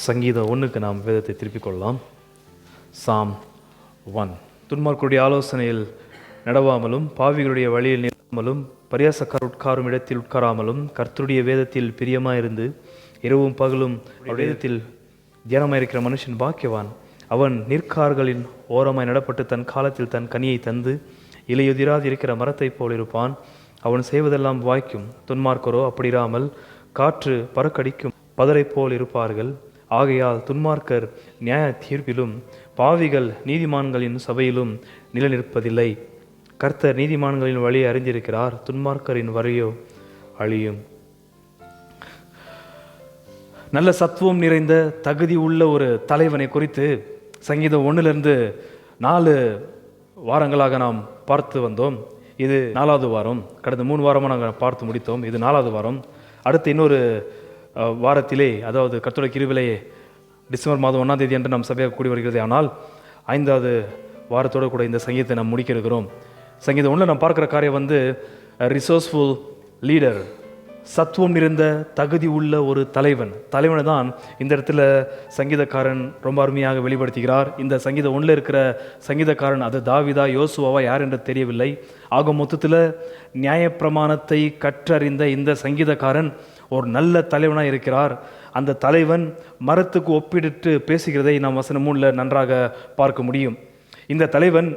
சங்கீதம் 1க்கு நாம் வேதத்தை திருப்பிக் கொள்ளலாம். சாம் 1. துன்மார்க்கருடைய ஆலோசனையில் நடவாமலும் பாவிகளுடைய வழியில் நிற்காமலும் பரியாசக்கார் உட்காரும் இடத்தில் உட்காராமலும் கர்த்தருடைய வேதத்தில் பிரியமாயிருந்து இரவும் பகலும் வேதத்தில் தியானமாயிருக்கிற மனுஷன் பாக்கியவான். அவன் நிற்கார்களின் ஓரமாய் நடப்பட்டு தன் காலத்தில் தன் கனியை தந்து இலையுதிராது இருக்கிற மரத்தை போல் இருப்பான். அவன் செய்வதெல்லாம் வாய்க்கும். துன்மார்க்கரோ அப்படிராமல் காற்று பறக்கடிக்கும் பதரை போல் இருப்பார்கள். ஆகையால் துன்மார்க்கர் நியாய தீர்ப்பிலும் பாவிகள் நீதிமான்களின் சபையிலும் நிலைநிற்பதில்லை. கர்த்தர் நீதிமான்களின் வழியை அறிந்திருக்கிறார், துன்மார்க்கரின் வழியோ அழியும். நல்ல சத்துவம் நிறைந்த தகுதி உள்ள ஒரு தலைவனை குறித்து சங்கீதம் 1லிருந்து 4 வாரங்களாக நாம் பார்த்து வந்தோம். இது 4வது வாரம். கடந்த 3 வாரமாக நாங்கள் பார்த்து முடித்தோம். இது 4வது வாரம். அடுத்து இன்னொரு வாரத்திலே, அதாவது கர்த்தருடைய கிருபையிலே டிசம்பர் மாதம் 1ஆம் தேதி அன்று நாம் சபையாக கூடி வருகிறது. ஆனால் 5வது வாரத்தோடு கூட இந்த சங்கீதத்தை நாம் முடிக்க இருக்கிறோம். சங்கீதம் 1 நாம் பார்க்குற காரியம் ரிசோர்ஸ்ஃபுல் லீடர், சத்துவம் நிறைந்த தகுதி உள்ள ஒரு தலைவனை தான் இந்த இடத்துல சங்கீதக்காரன் ரொம்ப அருமையாக வெளிப்படுத்துகிறார். இந்த சங்கீதம் 1ல் இருக்கிற சங்கீதக்காரன் அது தாவீதா யோசுவாவா யார் என்று தெரியவில்லை. ஆக மொத்தத்தில் நியாயப்பிரமாணத்தை கற்றறிந்த இந்த சங்கீதக்காரன் ஒரு நல்ல தலைவனாக இருக்கிறார். அந்த தலைவன் மரத்துக்கு ஒப்பிட்டு பேசுகிறதை நாம் வசனம் 3ல் நன்றாக பார்க்க முடியும். இந்த தலைவன்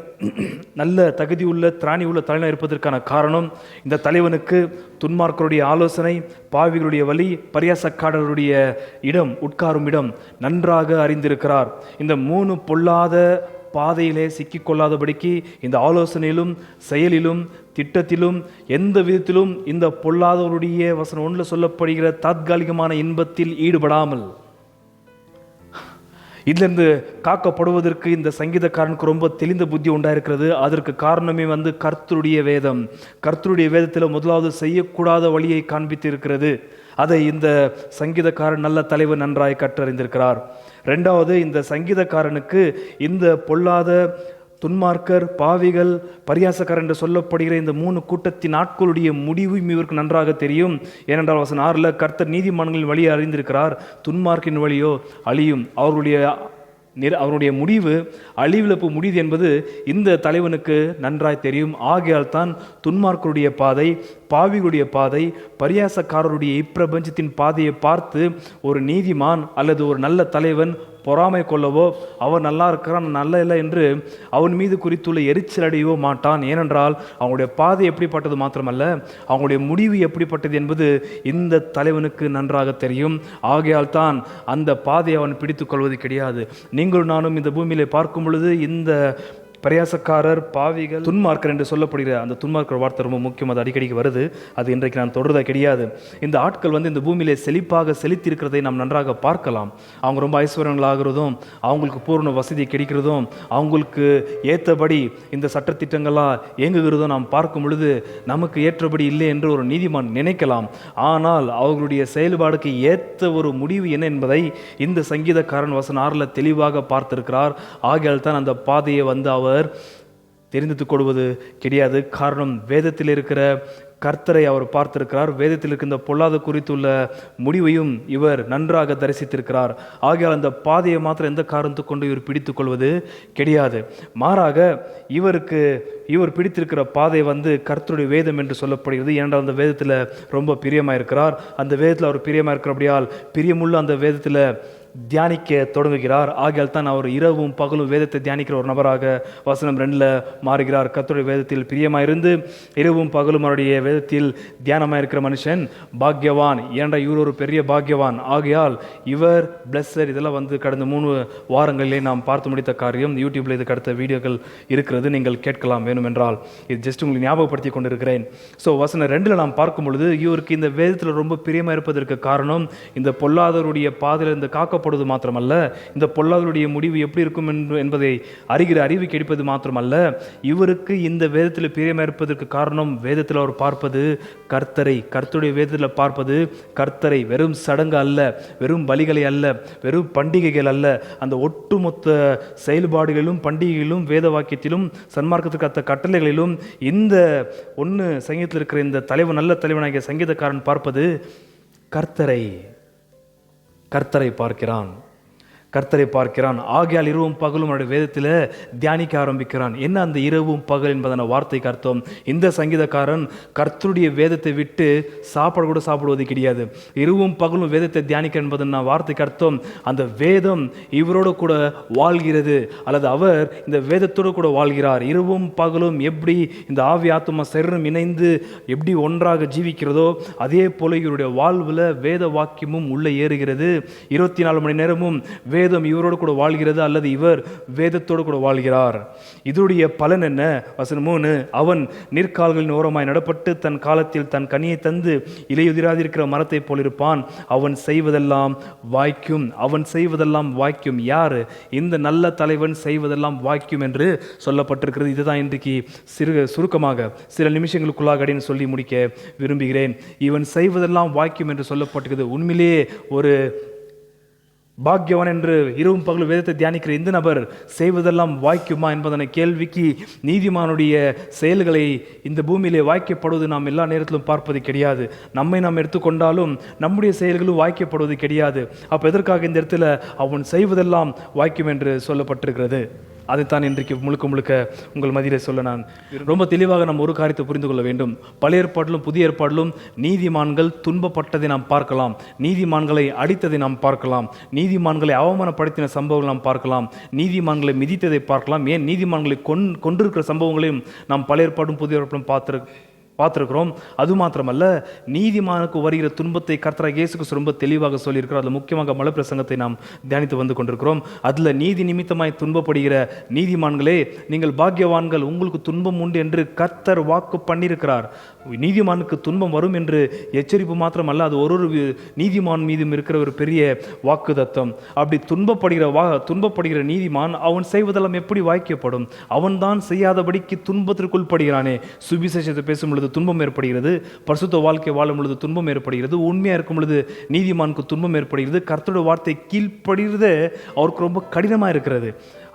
நல்ல தகுதியுள்ள திராணி உள்ள தலைவனாக இருப்பதற்கான காரணம், இந்த தலைவனுக்கு துன்மார்க்கருடைய ஆலோசனை, பாவிகளுடைய வழி, பரியாசக்காரருடைய இடம், உட்காரும் இடம் நன்றாக அறிந்திருக்கிறார். இந்த 3 பொல்லாத பாதையிலே சிக்கிக்கொள்ளாதபடிக்கு இந்த ஆலோசனையிலும் செயலிலும் திட்டத்திலும் எந்த விதத்திலும் இந்த பொல்லாதவருடைய வசனம் 1ல் சொல்லப்படுகிற தற்காலிகமான இன்பத்தில் ஈடுபடாமல் இதிலிருந்து காக்கப்படுவதற்கு இந்த சங்கீதக்காரனுக்கு ரொம்ப தெளிந்த புத்தி உண்டாயிருக்கிறது. அதற்கு காரணமே கர்த்தருடைய வேதம். கர்த்தருடைய வேதத்தில் முதலாவது செய்யக்கூடாத வழியை காண்பித்து இருக்கிறது. அதை இந்த சங்கீதக்காரன் நல்ல தலைவர் நன்றாய் கற்றறிந்திருக்கிறார். 2வது, இந்த சங்கீதக்காரனுக்கு இந்த பொல்லாத துன்மார்க்கர், பாவிகள், பரியாசக்காரர் என்று சொல்லப்படுகிற இந்த 3 கூட்டத்தின் ஆட்களுடைய முடிவும் இவருக்கு நன்றாக தெரியும். ஏனென்றால் வசனம் 6ல் கர்த்தர் நீதிமான்களின் வழியை அறிந்திருக்கிறார், துன்மார்க்கின் வழியோ அழியும். அவருடைய முடிவு அழிவிழப்பு முடிவு என்பது இந்த தலைவனுக்கு நன்றாய் தெரியும். ஆகையால் தான் துன்மார்க்கருடைய பாதை, பாவிகளுடைய பாதை, பரியாசக்காரருடைய இப்பிரபஞ்சத்தின் பாதையை பார்த்து ஒரு நீதிமான் அல்லது ஒரு நல்ல தலைவன் பொறாமை கொள்ளவோ, அவன் நல்லா இருக்கிறான் நல்ல இல்லை என்று அவன் மீது குறித்துள்ள எரிச்சல் அடையவோ மாட்டான். ஏனென்றால் அவங்களுடைய பாதை எப்படிப்பட்டது மாத்திரமல்ல, அவங்களுடைய முடிவு எப்படிப்பட்டது என்பது இந்த தலைவனுக்கு நன்றாக தெரியும். ஆகையால் தான் அந்த பாதையை அவன் பிடித்து கொள்வது கிடையாது. நீங்களும் நானும் இந்த பூமியிலே பார்க்கும் பொழுது இந்த பரியாசக்காரர், பாவிகள், துன்மார்க்கர் என்று சொல்லப்படுகிற அந்த துன்மார்க்கர் வார்த்தை ரொம்ப முக்கியம். அது அடிக்கடிக்கு வருது. அது இன்றைக்கு நான் தொடர்றதா கிடையாது. இந்த ஆட்கள் இந்த பூமியிலே செழிப்பாக செழித்திருக்கிறதை நாம் நன்றாக பார்க்கலாம். அவங்க ரொம்ப ஐஸ்வர்யங்களாகிறதும், அவங்களுக்கு பூர்ண வசதி கிடைக்கிறதும், அவங்களுக்கு ஏற்றபடி இந்த சட்டத்திட்டங்களாக இயங்குகிறதும் நாம் பார்க்கும் பொழுது நமக்கு ஏற்றபடி இல்லை என்று ஒரு நீதிமான் நினைக்கலாம். ஆனால் அவர்களுடைய செயல்பாடுக்கு ஏற்ற ஒரு முடிவு என்ன என்பதை இந்த சங்கீதக்காரன் வசனம் 6ல் தெளிவாக பார்த்திருக்கிறார். ஆகையால் தான் அந்த பாதையை அவர் தெரிந்து கொள்வது கிடையாது. காரணம், வேதத்தில் இருக்கிற கர்த்தரை அவர் பார்த்திருக்கிறார். வேதத்தில் இருக்கின்ற பொல்லாத குறித்துள்ள முடிவையும் இவர் நன்றாக தரிசித்திருக்கிறார். ஆகையால் அந்த பாதையை மாத்திரம் எந்த காரணத்தை கொண்டு இவர் பிடித்துக் கொள்வது கிடையாது. மாறாக இவர் பிடித்திருக்கிற பாதை கர்த்தருடைய வேதம் என்று சொல்லப்படுகிறது. ஏனென்றால் அந்த வேதத்தில் ரொம்ப பிரியமாக இருக்கிறார். அந்த வேதத்தில் அவர் பிரியமாக இருக்கிறபடியால் பிரியமுள்ள அந்த வேதத்தில் தியானிக்க தொடங்குகிறார். ஆகையால் தான் அவர் இரவும் பகலும் வேதத்தை தியானிக்கிற ஒரு நபராக வசனம் 2ல் மாறுகிறார். கர்த்தருடைய வேதத்தில் பிரியமாயிருந்து இரவும் பகலும் அவருடைய வேதத்தில் தியானமாக இருக்கிற மனுஷன் பாக்யவான். ஏனென்றால் இவர் ஒரு பெரிய பாக்யவான். ஆகையால் இவர் பிளஸர். இதெல்லாம் கடந்த 3 வாரங்களிலே நாம் பார்த்து முடித்த காரியம். யூடியூப்பில் இதுக்கு அடுத்த வீடியோக்கள் இருக்கிறது, நீங்கள் கேட்கலாம் வேணுமென்றால். இது ஜஸ்ட் உங்களுக்கு ஞாபகப்படுத்தி கொண்டிருக்கிறேன். ஸோ வசனம் 2ல் நாம் பார்க்கும் பொழுது இவருக்கு இந்த வேதத்தில் ரொம்ப பிரியமாக இருப்பதற்கு காரணம், இந்த பொல்லாதவருடைய பாதையில் இந்த காக்க மாத்திரமல்ல, இந்த பொல்லாதவருடைய முடிவு எப்படி இருக்கும் என்பதை அறிகிற அறிவு கிடைப்பது மாத்திரமல்ல, இவருக்கு இந்த வேதத்தில் பிரியமாக இருப்பதற்கு காரணம் வேதத்தில் அவர் பார்ப்பது கர்த்தரை. கர்த்தருடைய வேதத்தில் பார்ப்பது கர்த்தரை. வெறும் சடங்கு அல்ல, வெறும் பலிகளை அல்ல, வெறும் பண்டிகைகள் அல்ல, அந்த ஒட்டுமொத்த செயல்பாடுகளிலும் பண்டிகைகளிலும் வேத வாக்கியத்திலும் சன்மார்க்கத்துக்கு அத்த கட்டளைகளிலும் இந்த 1 சங்கீதத்தில் இருக்கிற இந்த தலைவன், நல்ல தலைவனாகிய சங்கீதக்காரன் பார்ப்பது கர்த்தரை பார்க்கிறான். கர்த்தரை பார்க்கிறான். ஆகையால் இரவும் பகலும் அவருடைய வேதத்தில் தியானிக்க ஆரம்பிக்கிறான். என்ன அந்த இரவும் பகல் என்பதான வார்த்தைக்கு அர்த்தம்? இந்த சங்கீதக்காரன் கர்த்தருடைய வேதத்தை விட்டு கூட சாப்பிடுவது கிடையாது. இரவும் பகலும் வேதத்தை தியானிக்க என்பதன் வார்த்தைக்கு அர்த்தம் அந்த வேதம் இவரோடு கூட வாழ்கிறது, அல்லது அவர் இந்த வேதத்தோடு கூட வாழ்கிறார். இரவும் பகலும் எப்படி இந்த ஆவி ஆத்துமா சரீரம் இணைந்து எப்படி ஒன்றாக ஜீவிக்கிறதோ அதே போல இவருடைய வாழ்வில் வேத வாக்கியமும் உள்ளே ஏறுகிறது. 24 மணி நேரமும் வேதம் இவரோடு கூட வாழ்கிறது, அல்லது இவர் வேதத்தோடு கூட வாழ்கிறார். இதனுடைய பலன் என்ன? வசனம் 3, அவன் நீர்க்கால்களின் ஓரமாய் நடப்பட்டு தன் காலத்தில் தன் கனியை தந்து இலையுதிராதிருக்கிற மரத்தை போல் இருப்பான். அவன் செய்வதெல்லாம் வாய்க்கும். அவன் செய்வதெல்லாம் வாய்க்கும். யார்? இந்த நல்ல தலைவன் செய்வதெல்லாம் வாய்க்கும் என்று சொல்லப்பட்டிருக்கிறது. இதுதான் இன்றைக்கு சுருக்கமாக சில நிமிஷங்களுக்குள்ளாக அப்படின்னு சொல்லி முடிக்க விரும்புகிறேன். இவன் செய்வதெல்லாம் வாய்க்கும் என்று சொல்லப்பட்டிருக்கிறது. உண்மையிலேயே ஒரு பாக்யவான் என்று இரவும் பகலும் வேதத்தை தியானிக்கிற இந்த நபர் செய்வதெல்லாம் வாய்க்குமா என்பதனை கேள்விக்கு நீதிமானுடைய செயல்களை இந்த பூமியிலே வாய்க்கப்படுவது நாம் எல்லா நேரத்திலும் பார்ப்பது கிடையாது. நம்மை நாம் எடுத்துக்கொண்டாலும் நம்முடைய செயல்களும் வாய்க்கப்படுவது கிடையாது. அப்போ எதற்காக இந்த இடத்துல அவன் செய்வதெல்லாம் வாய்க்கும் என்று சொல்லப்பட்டிருக்கிறது? அதைத்தான் இன்றைக்கு முழுக்க உங்கள் மத்தியிலே சொல்ல நான் ரொம்ப தெளிவாக நாம் ஒரு காரியத்தை புரிந்து கொள்ள வேண்டும். பழைய ஏற்பாட்டிலும் புதிய ஏற்பாட்டிலும் நீதிமான்கள் துன்பப்பட்டதை நாம் பார்க்கலாம், நீதிமான்களை அடித்ததை நாம் பார்க்கலாம், நீதிமான்களை அவமானப்படுத்தின சம்பவங்கள் நாம் பார்க்கலாம், நீதிமான்களை மிதித்ததை பார்க்கலாம், ஏன் நீதிமான்களை கொண்டிருக்கிற சம்பவங்களையும் நாம் பழைய ஏற்பாடும் புதிய ஏற்பாடும் பார்த்துருக்கிறோம். அது மாத்திரமல்ல, நீதிமானுக்கு வருகிற துன்பத்தை கர்த்தராகிய இயேசு கிறிஸ்து ரொம்ப தெளிவாக சொல்லியிருக்கிறோம். அதில் முக்கியமாக மலை பிரசங்கத்தை நாம் தியானித்து வந்து கொண்டிருக்கிறோம். அதில் நீதி நிமித்தமாய் துன்பப்படுகிற நீதிமான்களே நீங்கள் பாக்கியவான்கள், உங்களுக்கு துன்பம் உண்டு என்று கர்த்தர் வாக்கு பண்ணியிருக்கிறார். நீதிமானுக்கு துன்பம் வரும் என்று எச்சரிப்பு மாத்திரமல்ல, அது ஒரு நீதிமான் மீதும் இருக்கிற ஒரு பெரிய வாக்கு தத்தம். அப்படி துன்பப்படுகிற நீதிமான் அவன் செய்வதெல்லாம் எப்படி வாய்க்கப்படும்? அவன் தான் செய்யாதபடிக்கு துன்பத்திற்குள் படுகிறானே. சுவிசேஷத்தை பேசும் பொழுது துன்பம் ஏற்படுகிறது, பரிசுத்த வாழ்க்கை வாழும் பொழுது துன்பம் ஏற்படுகிறது, உண்மையாக இருக்கும் பொழுது நீதிமானுக்கு துன்பம் ஏற்படுகிறது. கர்த்தருடைய வார்த்தை கீழ்ப்படுகிறது அவருக்கு ரொம்ப கடினமாக இருக்கிறது.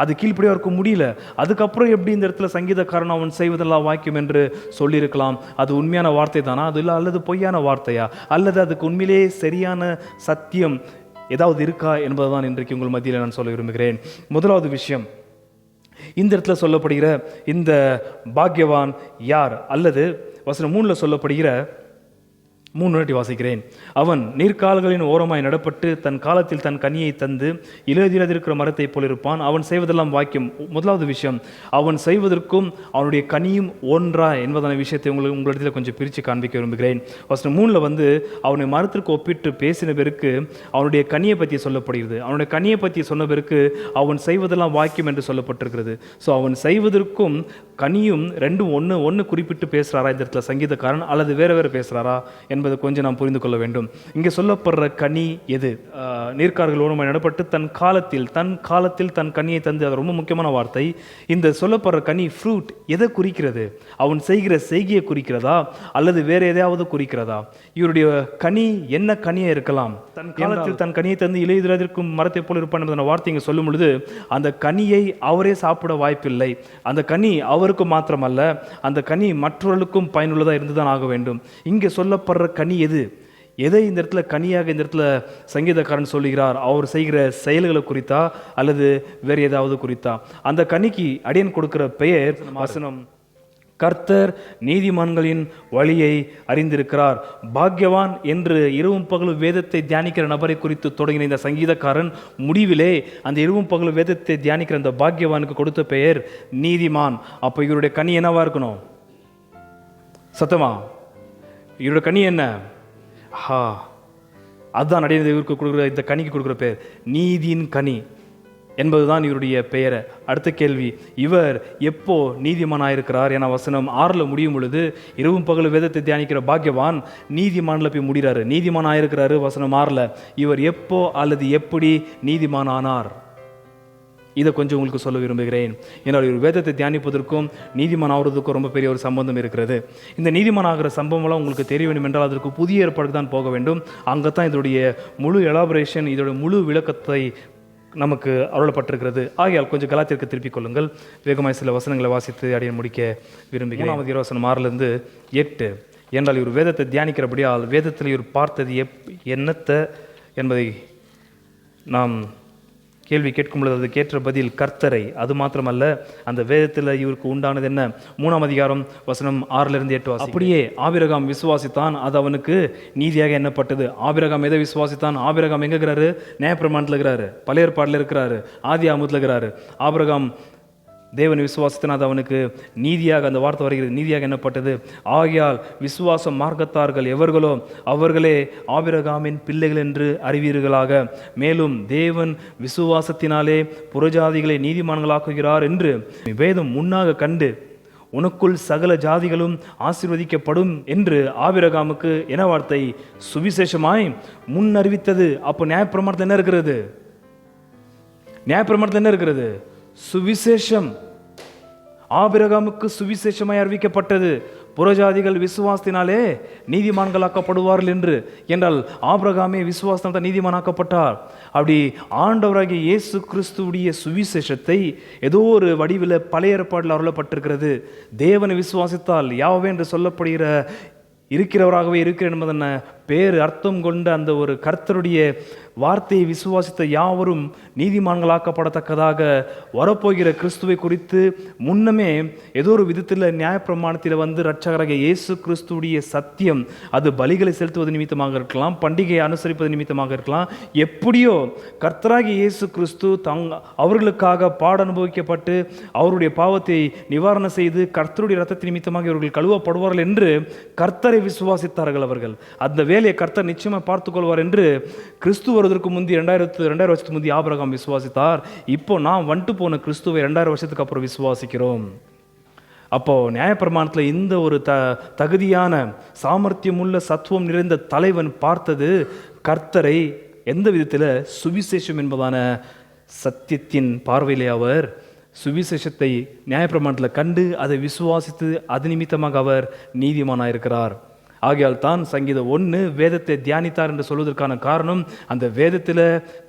அது கீழ்ப்படியாக இருக்க முடியல. அதுக்கப்புறம் எப்படி இந்த இடத்துல சங்கீதக்காரன் அவன் செய்வதெல்லாம் வாய்க்கும் என்று சொல்லியிருக்கலாம்? அது உண்மையான வார்த்தை தானா? அது இல்லை, அல்லது பொய்யான வார்த்தையா, அல்லது அதுக்கு உண்மையிலேயே சரியான சத்தியம் ஏதாவது இருக்கா என்பதுதான் இன்றைக்கு உங்கள் மத்தியில் நான் சொல்ல விரும்புகிறேன். முதலாவது விஷயம், இந்த இடத்துல சொல்லப்படுகிற இந்த பாக்யவான் யார்? அல்லது வசனம் 3 சொல்லப்படுகிற 3 வாட்டி வாசிக்கிறேன். அவன் நீர்க்கால்களின் ஓரமாய் நடப்பட்டு தன் காலத்தில் தன் கனியை தந்து இலையுதிராதிருக்கிற மரத்தை போல் இருப்பான். அவன் செய்வதெல்லாம் வாக்கியம். முதலாவது விஷயம், அவன் செய்வதற்கும் அவனுடைய கனியும் ஒன்றா என்பதான விஷயத்தை உங்களிடத்தில் கொஞ்சம் பிரித்து காண்பிக்க விரும்புகிறேன். வசனம் 3 அவனை மரத்திற்கு ஒப்பிட்டு பேசின பிறகு அவனுடைய கனியை பற்றி சொல்லப்படுகிறது. அவனுடைய கனியை பற்றி சொன்ன பிறகு அவன் செய்வதெல்லாம் வாக்கியம் என்று சொல்லப்பட்டிருக்கிறது. ஸோ அவன் செய்வதற்கும் கனியும் ரெண்டும் ஒன்று குறிப்பிட்டு பேசுகிறாரா இந்த இடத்துல சங்கீதக்காரன், அல்லது வேறு பேசுகிறாரா என்பதை கொஞ்சம் நாம் புரிந்து கொள்ள வேண்டும். இங்கே சொல்லப்படுற கனி எது? நீர்க்கால்கள் ஓரமாய் நடப்பட்டு தன் காலத்தில் தன் கனியை தந்து. அது ரொம்ப முக்கியமான வார்த்தை. இந்த சொல்லப்படுற கனி ஃப்ரூட் எதை குறிக்கிறது? அவன் செய்கிற செய்கையை குறிக்கிறதா, அல்லது வேற எதையாவது குறிக்கிறதா? இவருடைய கனி என்ன கனியாக இருக்கலாம்? தன் காலத்தில் தன் கனியை தந்து இலையுதிராதிருக்கும் மரத்தை போல் இருப்பான் என்பதான வார்த்தை இங்கே சொல்லும் பொழுது அந்த கனியை அவரே சாப்பிட வாய்ப்பில்லை. அந்த கனி அவருக்கு மாத்திரமல்ல, அந்த கனி மற்றவர்களுக்கும் பயனுள்ளதாக இருந்துதான் ஆக வேண்டும். இங்கே சொல்லப்படுற கனி எது? எதை இந்த இடத்துல கனியாக இந்த இடத்துல சங்கீதக்காரன் சொல்லுகிறார்? அவர் செய்கிற செயல்களை குறித்தா, அல்லது வேறு ஏதாவது குறித்தா? அந்த கனிக்கு அடியன் கொடுக்கிற பெயர் வசனம், கர்த்தர் நீதிமான்களின் வழியை அறிந்திருக்கிறார். பாக்யவான் என்று இரவும் பகலும் வேதத்தை தியானிக்கிற நபரை குறித்து தொடங்கின இந்த சங்கீதக்காரன் முடிவிலே அந்த இரவும் பகலும் வேதத்தை தியானிக்கிற அந்த பாக்யவானுக்கு கொடுத்த பெயர் நீதிமான். அப்போ இவருடைய கனி என்னவா இருக்கணும்? சத்தமா, இவருடைய கனி என்ன? அதுதான் அடைந்த இவருக்கு கொடுக்குற இந்த கனிக்கு கொடுக்குற பெயர் நீதியின் கனி என்பதுதான் இவருடைய பெயரை. அடுத்த கேள்வி, இவர் எப்போ நீதிமானாயிருக்கிறார்? என வசனம் 6 முடியும் பொழுது இரவும் பகலும் வேதத்தை தியானிக்கிற பாக்யவான் நீதிமானில் போய் முடிகிறாரு. நீதிமான் ஆயிருக்கிறாரு வசனம் 6. இவர் எப்போ அல்லது எப்படி நீதிமான் ஆனார்? இதை கொஞ்சம் உங்களுக்கு சொல்ல விரும்புகிறேன். ஏன்னால் இவர் வேதத்தை தியானிப்பதற்கும் நீதிமான் ஆகிறதுக்கும் ரொம்ப பெரிய ஒரு சம்பந்தம் இருக்கிறது. இந்த நீதிமான் ஆகிற சம்பவம்லாம் உங்களுக்கு தெரிய வேண்டும் என்றால் அதற்கு புதிய ஏற்பாடுக்கு தான் போக வேண்டும். அங்கே தான் இதோடைய முழு எலாபரேஷன், இதோட முழு விளக்கத்தை நமக்கு அருளப்பட்டிருக்கிறது. ஆகையால் கொஞ்சம் கலாத்திற்கு திருப்பிக் கொள்ளுங்கள். வேகமாய் சில வசனங்களை வாசித்து அடைய முடிக்க விரும்புகிறேன். 3வது வசனம் 6-8. என்றால் இவர் வேதத்தை தியானிக்கிறபடியால் வேதத்தில் இவர் பார்த்தது என்னத்தை என்பதை நாம் கேள்வி கேட்கும் பொழுது அதுக்கேற்ற பதில் கர்த்தரை. அது மாத்திரமல்ல, அந்த வேதத்தில் இவருக்கு உண்டானது என்ன? 3ஆம் அதிகாரம் வசனம் 6-8. அப்படியே ஆபிரகாம் விசுவாசித்தான், அது அவனுக்கு நீதியாக எண்ணப்பட்டது. ஆபிரகாம் எதை விசுவாசித்தான்? ஆபிரகாம் எங்க இருக்கிறாரு? நியாயப்பிரமாணத்தில் இருக்கிறாரு, பழைய ஏற்பாட்டில் இருக்கிறாரு, ஆதியாகமத்தில் இருக்கிறாரு. ஆபிரகாம் தேவன் விசுவாசத்தினால் அது அவனுக்கு நீதியாக, அந்த வார்த்தை வருகிறது, நீதியாக எண்ணப்பட்டது. ஆகையால் விசுவாச மார்க்கத்தார்கள் எவர்களோ அவர்களே ஆபிரகாமின் பிள்ளைகள் என்று அறிவீர்களாக. மேலும் தேவன் விசுவாசத்தினாலே புறஜாதிகளை நீதிமான்களாக்குகிறார் என்று வேதம் முன்னாக கண்டு உனக்குள் சகல ஜாதிகளும் ஆசீர்வதிக்கப்படும் என்று ஆபிரகாமுக்கு என வார்த்தை சுவிசேஷமாய் முன் அறிவித்தது. அப்போ நியாயப்பிரமாணத்தில் என்ன இருக்கிறது? நியாயப்பிரமாணத்தில் என்ன இருக்கிறது? சுவிசேஷம். ஆபிரகாமுக்கு சுவிசேஷமாய் அறிவிக்கப்பட்டது, புறஜாதிகள் விசுவாசத்தினாலே நீதிமான்களாக்கப்படுவார்கள் என்று. என்றால் ஆபிரகாமே விசுவாசத்தால் நீதிமானாக்கப்பட்டார். அப்படி ஆண்டவராகிய இயேசு கிறிஸ்துவுடைய சுவிசேஷத்தை ஏதோ ஒரு வடிவில் பழைய ஏற்பாட்டில் அருளப்பட்டிருக்கிறது. தேவனை விசுவாசித்தால் யாவே என்று சொல்லப்படுகிற இருக்கிறவராகவே இருக்கிற என்பதென்ன பேர் அர்த்தம் கொண்ட அந்த ஒரு கர்த்தருடைய வார்த்தையை விசுவாசித்த யாவரும் நீதிமான்களாக்கப்படத்தக்கதாக வரப்போகிற கிறிஸ்துவை குறித்து முன்னமே ஏதோ ஒரு விதத்தில் நியாயப்பிரமாணத்தில் வந்து இரட்சகராகிய இயேசு கிறிஸ்துவுடைய சத்தியம், அது பலிகளை செலுத்துவது நிமித்தமாக இருக்கலாம், பண்டிகையை அனுசரிப்பது நிமித்தமாக இருக்கலாம், எப்படியோ கர்த்தராகிய இயேசு கிறிஸ்து அவர்களுக்காக பாட அனுபவிக்கப்பட்டு அவருடைய பாவத்தை நிவாரணம் செய்து கர்த்தருடைய இரத்தத்தின் நிமித்தமாக இவர்கள் கழுவப்படுவார்கள் என்று கர்த்தரை விசுவாசித்தார்கள் அவர்கள். அந்த வேலையை கர்த்தர் நிச்சயமாக பார்த்துக்கொள்வார் என்று கிறிஸ்து வருவதற்கு முந்தி 2000 வருஷத்துக்கு முந்தி ஆபிரகாம் விசுவாசித்தார். இப்போ நாம் வந்துட்டு போன கிறிஸ்துவை 2000 வருஷத்துக்கு அப்புறம் விசுவாசிக்கிறோம். அப்போ நியாயப்பிரமாணத்தில் இந்த ஒரு தகுதியான சாமர்த்தியமுள்ள சத்துவம் நிறைந்த தலைவன் பார்த்தது கர்த்தரை எந்த விதத்தில்? சுவிசேஷம் என்பதான சத்தியத்தின் பார்வையிலே அவர் சுவிசேஷத்தை நியாயப்பிரமாணத்தில் கண்டு அதை விசுவாசித்து அது நிமித்தமாக அவர் நீதிமானாயிருக்கிறார். ஆகையால் தான் சங்கீதம் 1 வேதத்தை தியானித்தார் என்று சொல்வதற்கான காரணம், அந்த வேதத்தில்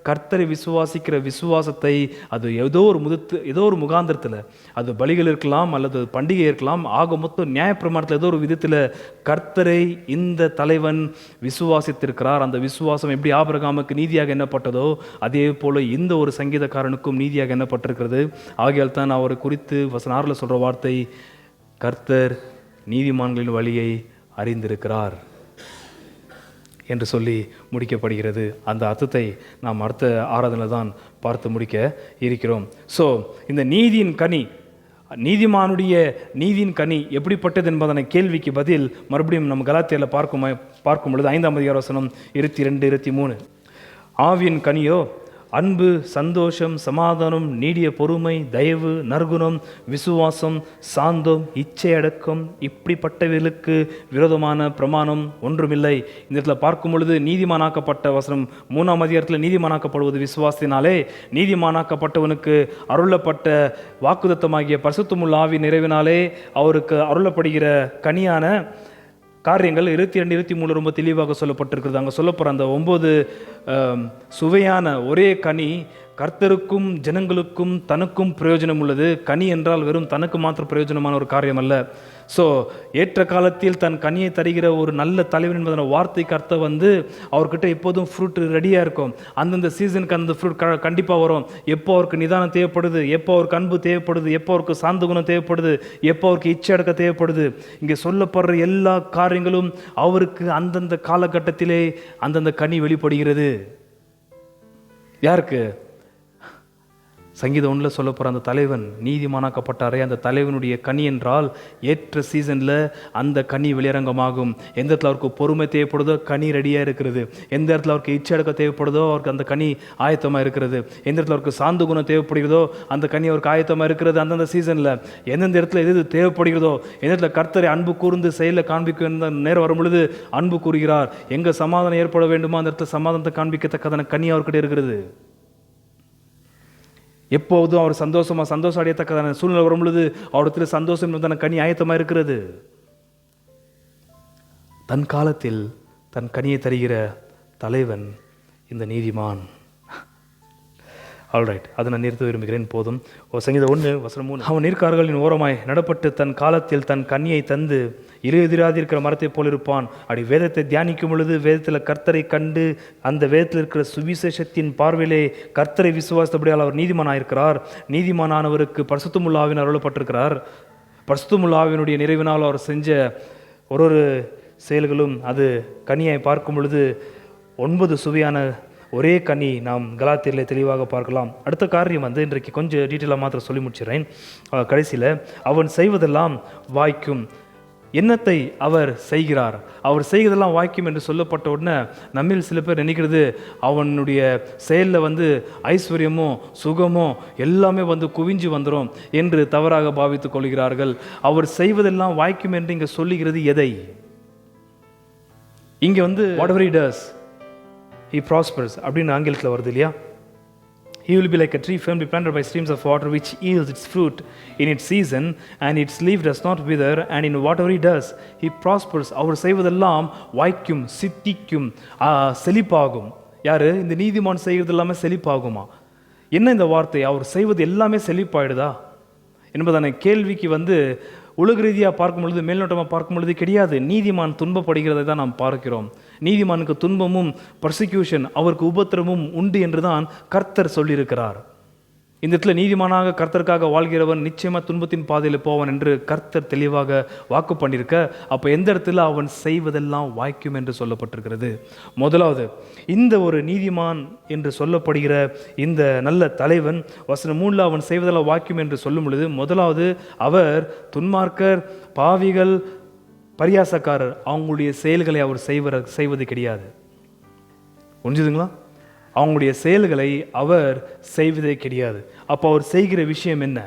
கர்த்தரை விசுவாசிக்கிற விசுவாசத்தை அது ஏதோ ஒரு முகாந்திரத்தில், அது பலிகள் இருக்கலாம் அல்லது பண்டிகை இருக்கலாம், ஆக மொத்தம் நியாயப்பிரமாணத்தில் ஏதோ ஒரு விதத்தில் கர்த்தரை இந்த தலைவன் விசுவாசித்திருக்கிறார். அந்த விசுவாசம் எப்படி ஆபிரகாமுக்கு நீதியாக எண்ணப்பட்டதோ அதே போல இந்த ஒரு சங்கீதக்காரனுக்கும் நீதியாக எண்ணப்பட்டிருக்கிறது. ஆகையால் தான் அவரை குறித்து வசனம் 6 சொல்கிற வார்த்தை, கர்த்தர் நீதிமான்களின் வழியை அறிந்திருக்கிறார் என்று சொல்லி முடிக்கப்படுகிறது. அந்த அர்த்தத்தை நாம் அடுத்த ஆராதனையில் தான் பார்த்து முடிக்க இருக்கிறோம். ஸோ இந்த நீதியின் கனி, நீதிமானுடைய நீதியின் கனி எப்படிப்பட்டது என்பதனை கேள்விக்கு பதில் மறுபடியும் நம்ம கலாத்தியரில் பார்க்கும் பொழுது 5ஆம் அதிகார வசனம் 22, 23. ஆவியின் கனியோ அன்பு, சந்தோஷம், சமாதானம், நீடிய பொறுமை, தயவு, நற்குணம், விசுவாசம், சாந்தம், இச்சையடக்கம், இப்படிப்பட்டவர்களுக்கு விரோதமான பிரமாணம் ஒன்றுமில்லை. இந்த இடத்துல பார்க்கும் பொழுது நீதிமானாக்கப்பட்ட வசனம் 3ஆம் அதிகாரத்தில் நீதிமானாக்கப்படுவது விசுவாசத்தினாலே, நீதிமானாக்கப்பட்டவனுக்கு அருளப்பட்ட வாக்குத்தத்தமாகிய பரிசுத்தமுள்ள ஆவி நிறைவினாலே அவருக்கு அருளப்படுகிற கனியான காரியங்கள் 22, 23 ரொம்ப தெளிவாக சொல்லப்பட்டிருக்கிறது. அங்கே சொல்லப்படுற அந்த 9 சுவையான ஒரே கனி கர்த்தருக்கும் ஜனங்களுக்கும் தனக்கும் பிரயோஜனம் உள்ளது. கனி என்றால் வெறும் தனக்கு மாத்திரம் பிரயோஜனமான ஒரு காரியம் அல்ல. ஸோ ஏற்ற காலத்தில் தன் கனியை தருகிற ஒரு நல்ல தலைவன் என்பதன வார்த்தை கர்த்தர் வந்து அவர்கிட்ட எப்போதும் ஃப்ரூட் ரெடியாக இருக்கும். அந்தந்த சீசனுக்கு அந்த ஃப்ரூட் கண்டிப்பாக வரும். எப்போ அவருக்கு நிதானம் தேவைப்படுது, எப்போ அவருக்கு அன்பு தேவைப்படுது, எப்போ அவருக்கு சாந்த குணம் தேவைப்படுது, எப்போ அவருக்கு இச்சை அடக்க தேவைப்படுது, இங்கே சொல்லப்படுற எல்லா காரியங்களும் அவருக்கு அந்தந்த காலகட்டத்திலே அந்தந்த கனி வெளிப்படுகிறது. யாருக்கு? சங்கீதம் 1 சொல்ல போகிற அந்த தலைவன் நீதிமானாக்கப்பட்டாரே, அந்த தலைவனுடைய கனி என்றால் ஏற்ற சீசனில் அந்த கனி வெளியரங்கமாகும். எந்த இடத்துல அவருக்கு பொறுமை தேவைப்படுதோ கனி ரெடியாக இருக்கிறது. எந்த இடத்துல அவருக்கு இச்சை அடக்க தேவைப்படுதோ அவருக்கு அந்த கனி ஆயத்தமாக இருக்கிறது. எந்த இடத்துல அவருக்கு சாந்த குணம் தேவைப்படுகிறதோ அந்த கனி அவருக்கு ஆயத்தமாக இருக்கிறது. அந்தந்த சீசனில் எந்தெந்த இடத்துல எது தேவைப்படுகிறதோ, எந்த இடத்துல கர்த்தரை அன்பு கூர்ந்து செயலில் காண்பிக்க நேரம் வரும் பொழுது அன்பு கூறுகிறார். எங்கே சமாதானம் ஏற்பட வேண்டுமோ அந்த இடத்துல சமாதானத்தை காண்பிக்கத்தக்கதான கனி அவர்கிட்ட இருக்கிறது. எப்போதும் அவர் சந்தோஷம் அடையத்தக்கதான சூழ்நிலை வரும் பொழுது அவரிடத்துல சந்தோஷம் என்பதான கனி ஆயத்தமாக இருக்கிறது. தன் காலத்தில் தன் கனியை தருகிற தலைவன் இந்த நீதிமான். ஆல்ரைட், அதை நான் நிறுத்த விரும்புகிறேன். போதும். சங்கீதம் 1:3. அவன் நீர்க்கால்களின் ஓரமாய் நடப்பட்டு தன் காலத்தில் தன் கனியை தந்து எதிராதிருக்கிற மரத்தை போல் இருப்பான். அப்படி வேதத்தை தியானிக்கும் பொழுது வேதத்தில் கர்த்தரை கண்டு அந்த வேதத்தில் இருக்கிற சுவிசேஷத்தின் பார்வையிலே கர்த்தரை விசுவாசப்படியால் அவர் நீதிமானாயிருக்கிறார். நீதிமானவருக்கு பரிசுத்தமுள்ள ஆவியினர் அருளப்பட்டிருக்கிறார். பரிசுத்தமுள்ள ஆவியினுடைய நிறைவினால் அவர் செஞ்ச ஒரு செயல்களும் அது கனியை பார்க்கும் பொழுது 9 சுவையான ஒரே கனி நாம் கலாத்தியரில் தெளிவாக பார்க்கலாம். அடுத்த காரியம் இன்றைக்கு கொஞ்சம் டீட்டெயிலாக மாத்திரம் சொல்லி முடிச்சிடறேன். கடைசியில் அவன் செய்வதெல்லாம் வாய்க்கும். என்னத்தை அவர் செய்கிறார், அவர் செய்வதெல்லாம் வாய்க்கும் என்று சொல்லப்பட்ட உடனே நம்மில் சில பேர் நினைக்கிறது அவனுடைய செயலில் ஐஸ்வர்யமோ சுகமோ எல்லாமே குவிஞ்சு வந்துடும் என்று தவறாக பாவித்துக் கொள்கிறார்கள். அவர் செய்வதெல்லாம் வாய்க்கும் என்று இங்கே சொல்லுகிறது எதை? இங்கே whatever he does he prospers அப்படின்னு ஆங்கிலத்தில் வருது இல்லையா? He will be like a tree firmly planted by streams of water which yields its fruit in its season and its leaf does not wither and in whatever he does he prospers. அவர் செய்வதெல்லாம் வாய்க்கும், சித்திக்கும், செழிப்பாகும். யாரு? இந்த நீதிமான் செய்வது எல்லாமே செழிப்பாகுமா? என்ன இந்த வார்த்தை? அவர் செய்வது எல்லாமே செழிப்பாயிடுதா என்பதான கேள்விக்கு உலக ரீதியாக பார்க்கும் பொழுது, மேல்நோட்டமாக பார்க்கும் பொழுது கிடையாது. நீதிமான் துன்பப்படுகிறதை தான் நாம் பார்க்கிறோம். நீதிமானுக்கு துன்பமும் பர்சிக்யூஷன், அவருக்கு உபத்திரமும் உண்டு என்று தான் கர்த்தர் சொல்லியிருக்கிறார். இந்த இடத்துல நீதிமானாக கர்த்தருக்காக வாழ்கிறவன் நிச்சயமாக துன்பத்தின் பாதையில் போவான் என்று கர்த்தர் தெளிவாக வாக்கு பண்ணியிருக்க, அப்போ எந்த இடத்துல அவன் செய்வதெல்லாம் வாய்க்கும் என்று சொல்லப்பட்டிருக்கிறது. முதலாவது, இந்த ஒரு நீதிமான் என்று சொல்லப்படுகிற இந்த நல்ல தலைவன் வசனம் 3 அவன் செய்வதெல்லாம் வாய்க்கும் என்று சொல்லும் பொழுது, முதலாவது அவர் துன்மார்க்கர், பாவிகள், பரியாசக்காரர் அவங்களுடைய செயல்களை அவர் செய்வது கிடையாது. புரிஞ்சுதுங்களா? அவங்களுடைய செயல்களை அவர் செய்வதே கிடையாது. அப்போ அவர் செய்கிற விஷயம் என்ன?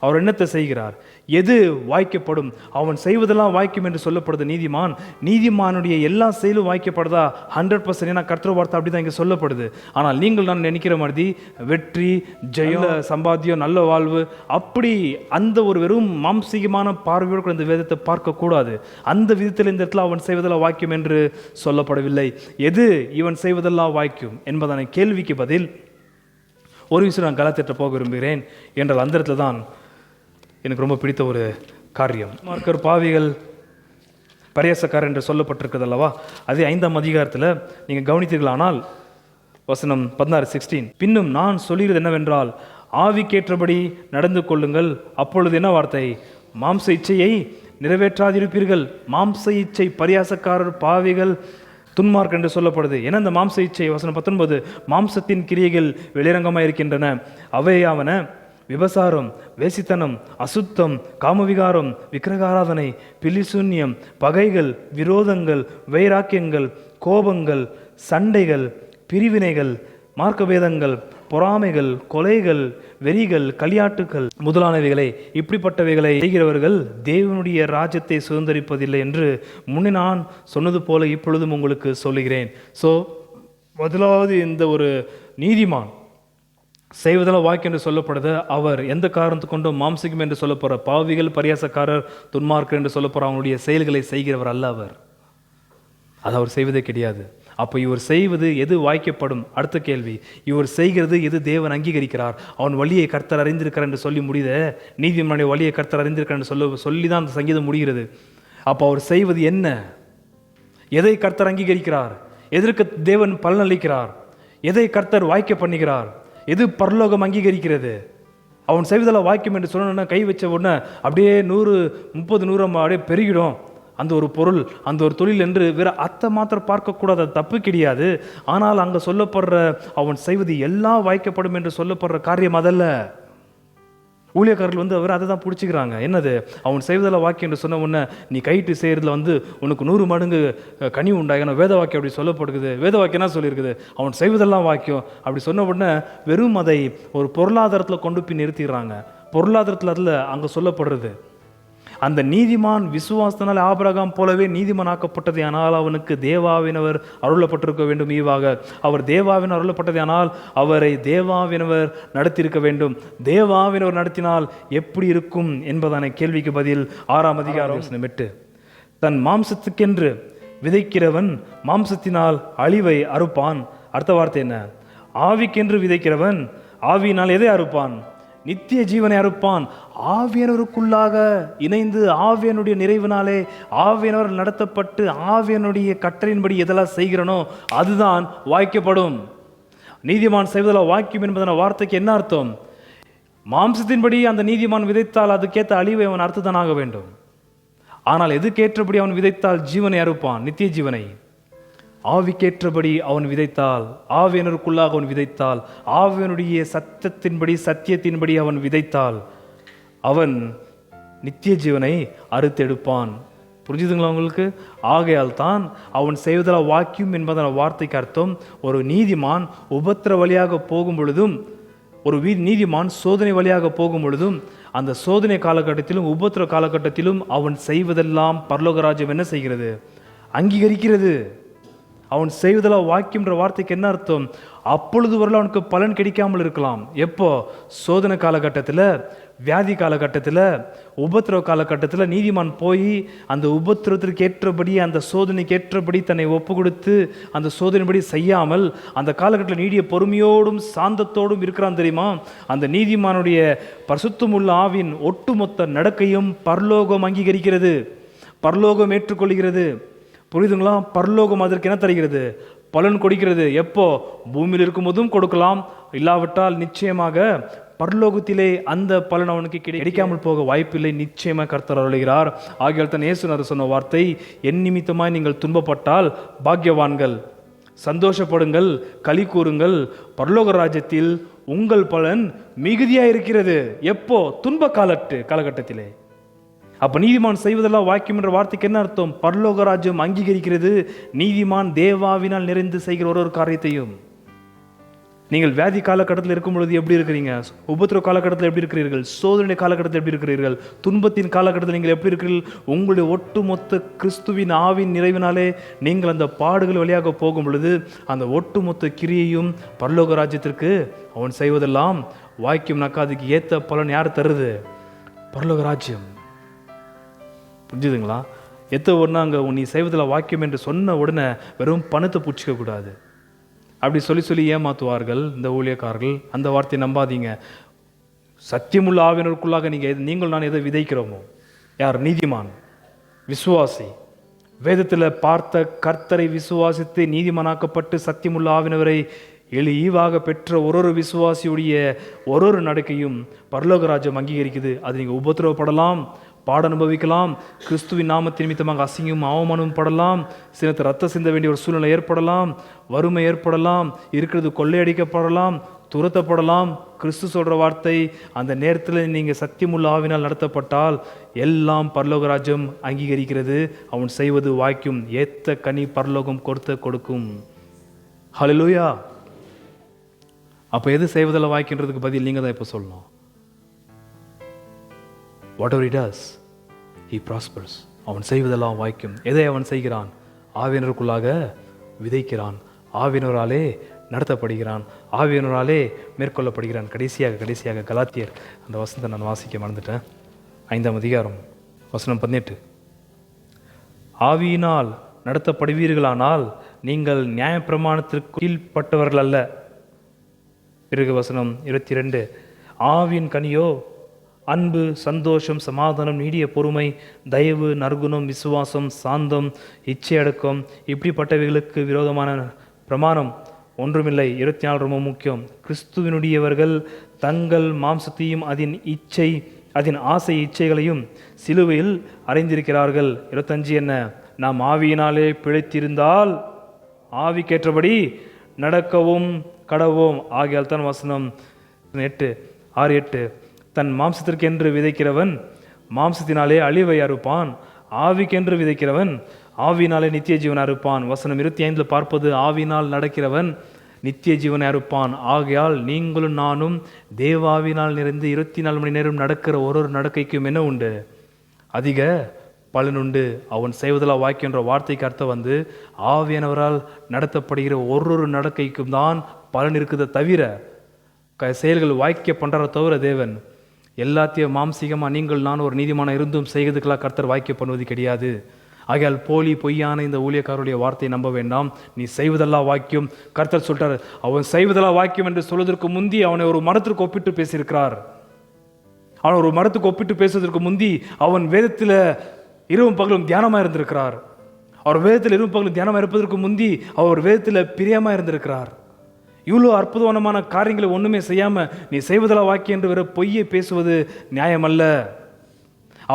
அவர் என்னத்தை செய்கிறார்? எது வாய்க்கப்படும்? அவன் செய்வதெல்லாம் வாய்க்கும் என்று சொல்லப்படுது நீதிமான். நீதிமானுடைய எல்லா செயலும் வாய்க்கப்படுதா? 100%. ஏன்னா கர்த்தர் வார்த்தை அப்படி தான் இங்கே சொல்லப்படுது. ஆனால் நீங்கள் நான் நினைக்கிற மாதிரி வெற்றி, ஜெயம், சம்பாத்தியம், நல்ல வாழ்வு அப்படி அந்த ஒரு வெறும் மாம்சீகமான பார்வையோடு இந்த வேதத்தை பார்க்கக்கூடாது. அந்த விதத்தில் இந்த இடத்துல அவன் செய்வதெல்லாம் வாய்க்கும் என்று சொல்லப்படவில்லை. எது இவன் செய்வதெல்லாம் வாய்க்கும் என்பதான கேள்விக்கு பதில் ஒரு விஷயம் நான் கலாத்திட்ட போக விரும்புகிறேன் என்றால் அந்த இடத்துல தான் எனக்கு ரொம்ப பிடித்த ஒரு காரியம். மார்க்கர், பாவிகள், பரியாசக்காரர் என்று சொல்லப்பட்டிருக்கிறது அல்லவா? அதே 5ஆம் அதிகாரத்தில் நீங்கள் கவனித்தீர்களானால் வசனம் 16 பின்னும் நான் சொல்லுகிறது என்னவென்றால் ஆவிக்கேற்றபடி நடந்து கொள்ளுங்கள். அப்பொழுது என்ன வார்த்தை? மாம்ச இச்சையை நிறைவேற்றாதிருப்பீர்கள். மாம்ச இச்சை, பரியாசக்காரர், பாவிகள், துன்மார்க் என்று சொல்லப்படுது. ஏன்னா இந்த மாம்ச இச்சை வசனம் 19 மாம்சத்தின் கிரியைகள் வெளிரங்கமாக இருக்கின்றன. அவையாவன விபசாரம், வேசித்தனம், அசுத்தம், காமவிகாரம், விக்கிரகாராதனை, பிலிசூன்யம், பகைகள், விரோதங்கள், வைராக்கியங்கள், கோபங்கள், சண்டைகள், பிரிவினைகள், மார்க்கபேதங்கள், பொறாமைகள், கொலைகள், வெறிகள், களியாட்டுகள் முதலானவைகளை இப்படிப்பட்டவைகளை செய்கிறவர்கள் தேவனுடைய ராஜ்யத்தை சுதந்திரிப்பதில்லை என்று முன்னே நான் சொன்னது போல இப்பொழுதும் உங்களுக்கு சொல்லுகிறேன். ஸோ முதலாவது இந்த ஒரு நீதிமான் செய்வதெல்லாம் வாய்க்கு என்று சொல்லப்படுது. அவர் எந்த காரணத்து கொண்டும் மாம்சிகம் என்று சொல்லப்படுற பாவிகள், பரியாசக்காரர், துன்மார்க்கர் என்று சொல்லப்படுற அவங்களுடைய செயல்களை செய்கிறவர் அல்ல. அது அவர் செய்வதே கிடையாது. அப்போ இவர் செய்வது எது வாய்க்கப்படும்? அடுத்த கேள்வி, இவர் செய்கிறது எது தேவன் அங்கீகரிக்கிறார்? அவன் வழியை கர்த்தர் அறிந்திருக்கிறார் என்று சொல்லி முடியுத. நீதிமன்ற வழியை கர்த்தர் அறிந்திருக்கிறார் என்று சொல்லி தான் அந்த சங்கீதம் முடிகிறது. அப்போ அவர் செய்வது என்ன? எதை கர்த்தர் அங்கீகரிக்கிறார்? எதற்கு தேவன் பலனளிக்கிறார்? எதை கர்த்தர் வாய்க்க பண்ணுகிறார்? எது பரலோகம் அங்கீகரிக்கிறது? அவன் செய்வதெல்லாம் வாய்க்கும் என்று சொன்னா கை வச்ச உடனே அப்படியே 100, 30, 100 அப்படியே பெருகிடும் அந்த ஒரு பொருள், அந்த ஒரு தொழில் என்று வேற அத்தை மாத்திரம் பார்க்கக்கூடாது. அது தப்பு கிடையாது. ஆனால் அங்கே சொல்லப்படுற அவன் செய்வது எல்லாம் வாய்க்கப்படும் என்று சொல்லப்படுற காரியம் அதல்ல. ஊழியக்காரர்கள் அவர் அதை தான் பிடிச்சிக்கிறாங்க. என்னது? அவன் செய்வதில் வாக்கியம் என்று சொன்ன உடனே நீ கைட்டு செய்கிறதுல உனக்கு 100 மடங்கு கனி உண்டாகணும் வேத வாக்கியம் அப்படி சொல்லப்படுகிறது. வேத வாக்கியம் என்ன சொல்லியிருக்குது? அவன் செய்வதெல்லாம் வாக்கியம் அப்படி சொன்ன உடனே வெறும் அதை ஒரு பொருளாதாரத்தில் கொண்டு போய் நிறுத்திடுறாங்க. பொருளாதாரத்தில் அதில் அங்கே சொல்லப்படுறது அந்த நீதிமான் விசுவாசத்தினால் ஆபிரகாம் போலவே நீதிமான் ஆக்கப்பட்டது. ஆனால் அவனுக்கு தேவாவினவர் அருளப்பட்டிருக்க வேண்டும். ஈவாக அவர் தேவாவினர் அருளப்பட்டது. ஆனால் அவரை தேவாவினவர் நடத்தியிருக்க வேண்டும். தேவாவினவர் நடத்தினால் எப்படி இருக்கும் என்பதான கேள்விக்கு பதில் 6ஆம் அதிகாரம் 8. தன் மாம்சத்துக்கென்று விதைக்கிறவன் மாம்சத்தினால் அழிவை அறுப்பான். அடுத்த வார்த்தை என்ன? ஆவிக்கென்று விதைக்கிறவன் ஆவியினால் எதை அறுப்பான்? நித்திய ஜீவனை அறுப்பான். ஆவியானவருக்குள்ளாக இணைந்து ஆவியனுடைய நிறைவினாலே ஆவியானவர் நடத்தப்பட்டு ஆவியனுடைய கட்டளையின்படி எதெல்லாம் செய்கிறனோ அதுதான் வாய்க்கப்படும். நீதிமான் செய்வதெல்லாம் வாக்கியம் என்பதன வார்த்தைக்கு என்ன அர்த்தம்? மாம்சத்தின்படி அந்த நீதிமான் விதைத்தால் அதுக்கேற்ற அழிவை அவன் அறுத்துதானாக வேண்டும். ஆனால் எதுக்கேற்றபடி அவன் விதைத்தால் ஜீவனை அறுப்பான், நித்திய ஜீவனை. ஆவிக்கேற்றபடி அவன் விதைத்தால், ஆவியனருக்குள்ளாக அவன் விதைத்தால், ஆவியனுடைய சத்தத்தின்படி சத்தியத்தின்படி அவன் விதைத்தால் அவன் நித்திய ஜீவனை அறுத்தெடுப்பான். புரிஞ்சுதுங்களா உங்களுக்கு? ஆகையால் தான் அவன் செய்வதால் வாக்கியம் என்பதன வார்த்தைக்கு அர்த்தம், ஒரு நீதிமான் உபத்திர வழியாக போகும் பொழுதும், ஒரு நீதிமான் சோதனை வழியாக போகும் பொழுதும், அந்த சோதனை காலகட்டத்திலும் உபத்திர காலகட்டத்திலும் அவன் செய்வதெல்லாம் பரலோக ராஜ்யம் என்ன செய்கிறது? அங்கீகரிக்கிறது. அவன் செய்வதெல்லாம் வாக்கியம்ன்ற வார்த்தைக்கு என்ன அர்த்தம்? அப்பொழுது வரல அவனுக்கு பலன் கிடைக்காமல் இருக்கலாம். எப்போ? சோதனை காலகட்டத்தில், வியாதி காலகட்டத்தில், உபத்திரவ காலகட்டத்தில் நீதிமான் போய் அந்த உபத்திரத்திற்கு ஏற்றபடி, அந்த சோதனைக்கு ஏற்றபடி தன்னை ஒப்பு கொடுத்து அந்த சோதனைப்படி செய்யாமல் அந்த காலகட்டத்தில் நீடிய பொறுமையோடும் சாந்தத்தோடும் இருக்கிறான் தெரியுமா? அந்த நீதிமானுடைய பரிசுத்தமுள்ள ஆவின் ஒட்டுமொத்த நடக்கையும் பரலோகம் அங்கீகரிக்கிறது, பரலோகம் ஏற்றுக்கொள்கிறது. புரியுதுங்களா? பரலோகம் அதற்கு என்ன தருகிறது? பலன் கொடுக்கிறது. எப்போ? பூமியில் இருக்கும்போதும் கொடுக்கலாம், இல்லாவிட்டால் நிச்சயமாக பரலோகத்திலே அந்த பலன் அவனுக்கு கிடைக்காமல் போக வாய்ப்பில்லை. நிச்சயமாக கர்த்தர் அருளுகிறார். ஆகியால் தான் இயேசுநாதர் சொன்ன வார்த்தை, என் நிமித்தமாய் நீங்கள் துன்பப்பட்டால் பாக்கியவான்கள், சந்தோஷப்படுங்கள், களி கூறுங்கள், பரலோக ராஜ்யத்தில் உங்கள் பலன் மிகுதியாக இருக்கிறது. எப்போ? துன்ப காலகட்டத்திலே. அப்ப நீதிமான் செய்வதெல்லாம் வாக்கியம் என்ற வார்த்தைக்கு என்ன அர்த்தம்? பரலோக ராஜ்யம் அங்கீகரிக்கிறது. நீதிமான் தேவாவினால் நிறைந்து செய்கிற ஒரு காரியத்தையும். நீங்கள் வியாதி காலகட்டத்தில் இருக்கும் பொழுது எப்படி இருக்கிறீங்க? உபத்திரவ காலகட்டத்தில் எப்படி இருக்கிறீர்கள்? சோதனை காலகட்டத்தில் எப்படி இருக்கிறீர்கள்? துன்பத்தின் காலகட்டத்தில் நீங்கள் எப்படி இருக்கிறீர்கள்? உங்களுடைய ஒட்டுமொத்த கிறிஸ்துவின் ஆவின் நிறைவினாலே நீங்கள் அந்த பாடுகள் வழியாக போகும் பொழுது அந்த ஒட்டுமொத்த கிரியையும் பரலோக ராஜ்யத்திற்கு அவன் செய்வதெல்லாம் வாக்கியம்னாக்கா அதுக்கு ஏற்ற பலன் யார் தருது? பரலோக ராஜ்யம். புரிஞ்சுதுங்களா? எத்த உடனே அங்கே நீ செய்வதில் வாக்கியம் என்று சொன்ன உடனே வெறும் பணத்தை பூச்சிக்க கூடாது. அப்படி சொல்லி ஏமாத்துவார்கள் இந்த ஊழியக்காரர்கள். அந்த வார்த்தையை நம்பாதீங்க. சத்தியமுள்ள ஆவியினருக்குள்ளாக நீங்கள் நான் எதை விதைக்கிறோமோ, யார்? நீதிமான், விசுவாசி, வேதத்தில் பார்த்த கர்த்தரை விசுவாசித்து நீதிமானாக்கப்பட்டு சத்தியமுள்ள ஆவினவரை ஈவாக பெற்ற ஒரு விசுவாசியுடைய ஒரு நடக்கையும் பரலோக ராஜ்யம் அங்கீகரிக்குது. அது நீங்கள் உபத்திரவப்படலாம், பாட அனுபவிக்கலாம், கிறிஸ்துவின் நாமத்தின் நிமித்தமாக அசிங்கம் அவமானம் படலாம், சிலத்து ரத்த சிந்த வேண்டிய ஒரு சூழ்நிலை ஏற்படலாம், வறுமை ஏற்படலாம், இருக்கிறது கொள்ளையடிக்கப்படலாம், துரத்தப்படலாம். கிறிஸ்து சொல்கிற வார்த்தை, அந்த நேரத்தில் நீங்கள் சத்தியமுள்ள ஆவினால் நடத்தப்பட்டால் எல்லாம் பரலோக ராஜ்யம் அங்கீகரிக்கிறது. அவன் செய்வது வாய்க்கும், ஏத்த கனி பரலோகம் கொடுக்கும். ஹல்லேலூயா. அப்போ எது செய்வதில் வாய்க்கின்றதுக்கு பதில் நீங்கள் தான் இப்போ சொல்லணும். Whatever he does, he prospers. அவன் செய்வதெல்லாம் வாய்க்கும். எதை அவன் செய்கிறான்? ஆவியினருக்குள்ளாக விதைக்கிறான், ஆவியினராலே நடத்தப்படுகிறான், ஆவியினராலே மேற்கொள்ளப்படுகிறான். கடைசியாக கலாத்தியர் அந்த வசனத்தை நான் வாசிக்க மறந்துட்டேன். 5ஆம் அதிகாரம் வசனம் 18. ஆவியினால் நடத்தப்படுவீர்களானால் நீங்கள் நியாயப்பிரமாணத்திற்கு கீழ்ப்பட்டவர்கள் அல்ல. பிறகு வசனம் 22. ஆவியின் கனியோ அன்பு, சந்தோஷம், சமாதானம், நீடிய பொறுமை, தயவு, நற்குணம், விசுவாசம், சாந்தம், இச்சையடக்கம், இப்படிப்பட்டவைகளுக்கு விரோதமான பிரமாணம் ஒன்றுமில்லை. 24 ரொம்ப முக்கியம். கிறிஸ்துவினுடையவர்கள் தங்கள் மாம்சத்தையும் அதன் ஆசை இச்சைகளையும் சிலுவையில் அறைந்திருக்கிறார்கள். 25 என்ன? நாம் ஆவியினாலே பிழைத்திருந்தால் ஆவிக்கேற்றபடி நடக்கவும் கடவோம். ஆகியால் தான் வசனம் 6-8. தன் மாம்சத்திற்கென்று விதைக்கிறவன் மாம்சத்தினாலே அழிவை அறுப்பான், ஆவிக்கென்று விதைக்கிறவன் ஆவியினாலே நித்திய ஜீவனை அறுப்பான். வசனம் 25 பார்ப்பது, ஆவியினால் நடக்கிறவன் நித்திய ஜீவனை அறுப்பான். ஆகையால் நீங்களும் நானும் தேவாவினால் நிறைந்து 24 மணி நேரம் நடக்கிற ஒரு நடக்கைக்கும் என்ன உண்டு? அதிக பலனுண்டு. அவன் செய்வதில் வாய்க்கின்ற வார்த்தைக்கு அர்த்தம் ஆவியானவரால் நடத்தப்படுகிற ஒரு நடக்கைக்கும் தான் பலன் இருக்குதை தவிர, செயல்கள் வாய்க்க பண்ணுற தவிர தேவன் எல்லாத்தையும் மாம்சீகமாக நீங்கள் நான் ஒரு நீதிமான இருந்தும் செய்கிறதுக்கெல்லாம் கர்த்தர் வாய்க்க பண்ணுவது கிடையாது. ஆகையால் போலி பொய்யான இந்த ஊழியக்காரருடைய வார்த்தையை நம்ப வேண்டாம். நீ செய்வதெல்லாம் வாக்கியம். கர்த்தர் சொல்றார், அவன் செய்வதெல்லாம் வாக்கியம் என்று சொல்வதற்கு முந்தி அவனை ஒரு மரத்திற்கு ஒப்பிட்டு பேசியிருக்கிறார். அவன் ஒரு மரத்துக்கு ஒப்பிட்டு பேசுவதற்கு முந்தி அவன் வேதத்தில் இரவும் பகலும் தியானமாக இருந்திருக்கிறார். அவர் வேதத்தில் இரவும் பகலும் தியானமாக இருப்பதற்கு முந்தி அவர் வேதத்தில் பிரியமாக இருந்திருக்கிறார். இவ்வளோ அற்புதமான காரியங்களை ஒன்றுமே செய்யாமல் நீ செய்வதெல்லாம் வாக்கியம் என்று வேற பொய்யை பேசுவது நியாயமல்ல.